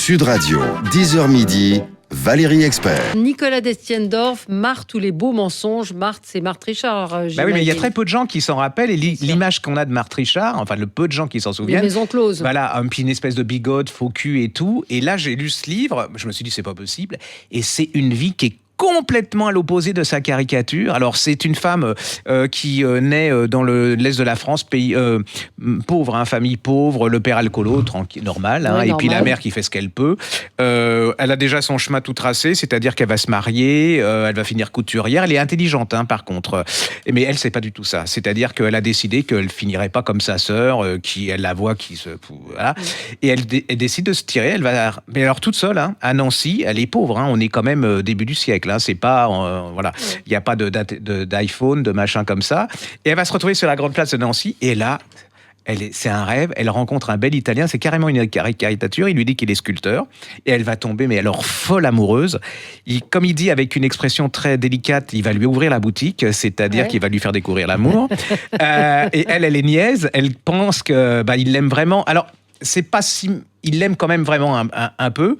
Sud Radio, 10h midi, Valérie Expert. Nicolas Destiendorf, Marthe ou les beaux mensonges. Marthe, c'est Marthe Richard. Bah oui, mais il y a très peu de gens qui s'en rappellent. Et l'image qu'on a de Marthe Richard, enfin le peu de gens qui s'en souviennent. Les maisons closes. Voilà, puis une espèce de bigote, faux cul et tout. Et là, j'ai lu ce livre, je me suis dit, c'est pas possible. Et c'est une vie qui est complètement à l'opposé de sa caricature. Alors, c'est une femme qui naît dans l'est de la France, pays pauvre, famille pauvre, le père alcoolo, tranquille, normal, et puis la mère qui fait ce qu'elle peut. Elle a déjà son chemin tout tracé, c'est-à-dire qu'elle va se marier, elle va finir couturière. Elle est intelligente, par contre. Mais elle, c'est pas du tout ça. C'est-à-dire qu'elle a décidé qu'elle finirait pas comme sa sœur, elle la voit qui se... Voilà. Et elle décide de se tirer. Elle va... Mais alors, toute seule, à Nancy, elle est pauvre. On est quand même début du siècle. C'est pas, voilà, il n'y a pas d'iPhone, de machin comme ça. Et elle va se retrouver sur la grande place de Nancy. Et là, c'est un rêve. Elle rencontre un bel Italien. C'est carrément une caricature. Il lui dit qu'il est sculpteur. Et elle va tomber, mais alors folle amoureuse. Comme il dit avec une expression très délicate, il va lui ouvrir la boutique. C'est-à-dire qu'il va lui faire découvrir l'amour. Et elle est niaise. Elle pense que, il l'aime vraiment. Alors, c'est pas si... Il l'aime quand même vraiment un peu.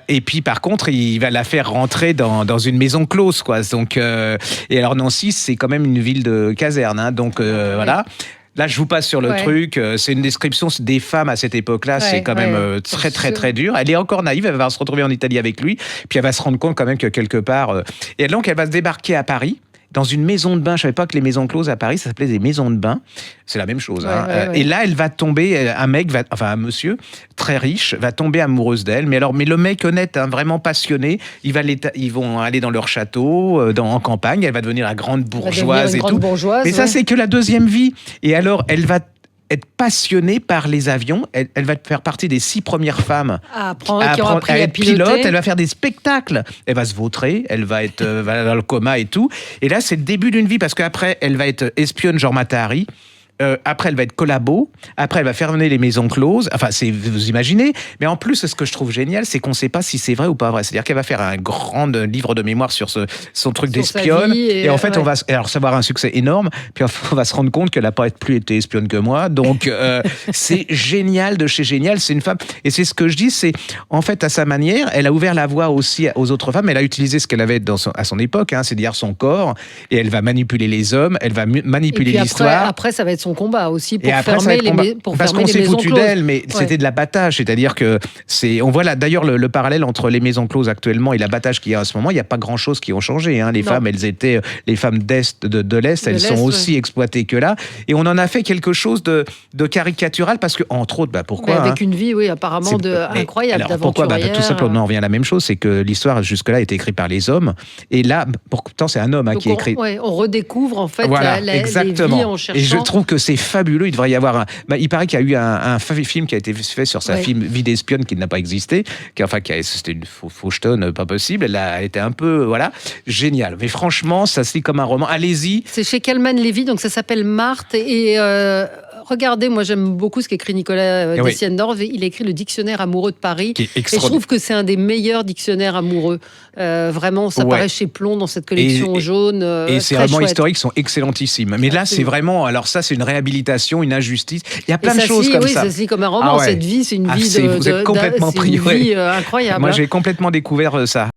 Et puis, par contre, il va la faire rentrer dans une maison close, quoi. Donc, et alors, Nancy, c'est quand même une ville de caserne. Donc, voilà. Là, je vous passe sur le truc. C'est une description des femmes à cette époque-là. C'est quand même très, très, très dur. Elle est encore naïve. Elle va se retrouver en Italie avec lui. Puis, elle va se rendre compte quand même que quelque part... Et donc, elle va se débarquer à Paris. Dans une maison de bain, je savais pas que les maisons closes à Paris, ça s'appelait des maisons de bain. C'est la même chose. Et là, elle va tomber, un monsieur très riche, va tomber amoureuse d'elle. Mais le mec honnête, vraiment passionné, ils vont aller dans leur château, en campagne. Elle va devenir la grande bourgeoise et tout. Mais ça, c'est que la deuxième vie. Et alors, elle va être passionnée par les avions. Elle va faire partie des 6 premières femmes à être pilote. Elle va faire des spectacles. Elle va se vautrer. Elle va être dans le coma et tout. Et là, c'est le début d'une vie parce qu'après, elle va être espionne genre Mata Hari. Après, elle va être collabo. Après, elle va fermer les maisons closes. Enfin, vous imaginez. Mais en plus, ce que je trouve génial, c'est qu'on ne sait pas si c'est vrai ou pas vrai. C'est-à-dire qu'elle va faire un grand livre de mémoire sur son truc d'espionne. Et en fait, ça va avoir un succès énorme. Puis on va se rendre compte qu'elle n'a pas plus été espionne que moi. Donc, c'est génial de chez génial. C'est une femme. Et c'est ce que je dis, c'est en fait, à sa manière, elle a ouvert la voie aussi aux autres femmes. Elle a utilisé ce qu'elle avait à son époque, c'est-à-dire son corps. Et elle va manipuler les hommes. Elle va manipuler l'histoire. Après, ça va être son combat aussi pour fermer les maisons closes. Parce qu'on s'est foutu d'elle, mais c'était de l'abattage. C'est-à-dire que on voit là d'ailleurs le parallèle entre les maisons closes actuellement et l'abattage qu'il y a en ce moment. Il n'y a pas grand-chose qui ont changé. Les femmes, les femmes de l'Est, elles sont aussi exploitées que là. Et on en a fait quelque chose de caricatural parce que, entre autres, pourquoi avec une vie, apparemment incroyable d'aventurière. Pourquoi tout simplement, on revient à la même chose, c'est que l'histoire jusque-là a été écrite par les hommes. Et là, pourtant, c'est un homme qui écrit. On redécouvre en fait les vies en cherchant. Et je trouve que c'est fabuleux. Il devrait y avoir il paraît qu'il y a eu un film qui a été fait sur sa vie d'espionne qui n'a pas existé. C'était une fauchetonne pas possible. Elle a été un peu, génial. Mais franchement, ça se lit comme un roman. Allez-y. C'est chez Calman Levy, donc ça s'appelle Marthe. Et regardez, moi j'aime beaucoup ce qu'écrit Nicolas Destiendorf. Il écrit le dictionnaire amoureux de Paris. Et je trouve que c'est un des meilleurs dictionnaires amoureux. Vraiment, ça paraît chez Plon dans cette collection jaune. Et ces romans historiques sont excellentissimes. Mais là, c'est vraiment, alors ça, c'est une réhabilitation, une injustice. Il y a plein de choses comme ça. Oui, ça se lit comme un roman. Cette vie, c'est une vie vous êtes complètement pris. C'est une vie incroyable. Moi, j'ai complètement découvert ça.